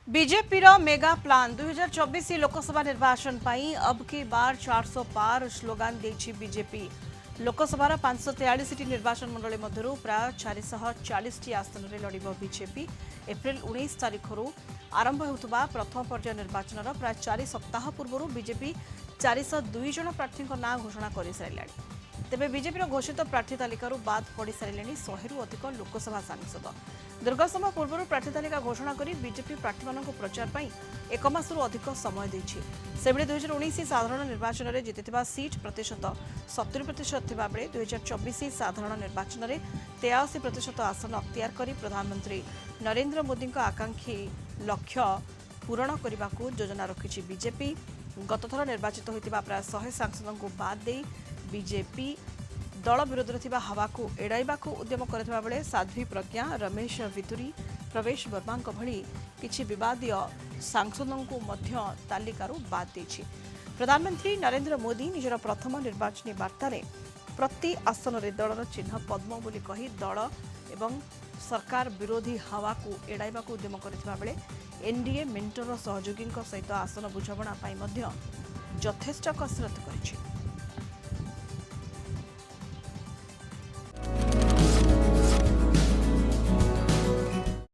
BJP mega plan 2024 Lok Sabha निर्वाचन पर अब की बार 400 पार स्लोगान देछि बीजेपी। लोकसभा 543 निर्वाचन मंडली मध्य प्राय 440 आसन में लड़ बीजेपी। एप्रिल 19 तारिख आरंभ होता प्रथम पर्याय निर्वाचन प्राय 4 सप्ताह पूर्व बीजेपी 402 जन प्रार्थी ना घोषणा कर सारे। तेबे बीजेपी घोषित प्रार्थी तालिकार बाद पड़ सारे 100 अधिक लोकसभा सांसद। दीर्घ समय पूर्व प्रार्थी तालिका घोषणा कर बीजेपी प्रार्थी मान प्रचार पर एक मासरू अधिक समय देछि। सेबळे 2019 साधारण निर्वाचन में जीति सीट प्रतिशत 70% थिबा बेले 2024 साधारण निर्वाचन में 83% आसन अख्तियार कर प्रधानमंत्री नरेंद्र मोदी आकांक्षी लक्ष्य पूरण करने को योजना रखिछि बीजेपी। गतथर निर्वाचित होता प्राय 100 सांसद को बाद दे बीजेपी दल विरोध में हवा को एड़ाइबा उद्यम करथिबा बेले साध्वी प्रज्ञा, रमेश विदुरी, प्रवेश वर्मा भली किछि विवादीय सांसदों को मध्य तालिकारु बाद देछि। प्रधानमंत्री नरेंद्र मोदी निजर प्रथम निर्वाचनी वार्तार प्रति आसन में दलर चिन्ह पद्म बोली कही दल एवं सरकार विरोधी हवा को एड़ाइबा उद्यम करथिबा बेले एनडीए मेंटर सहयोगी सहित आसन बुझामणा यथेष्ट कसरत करिछि।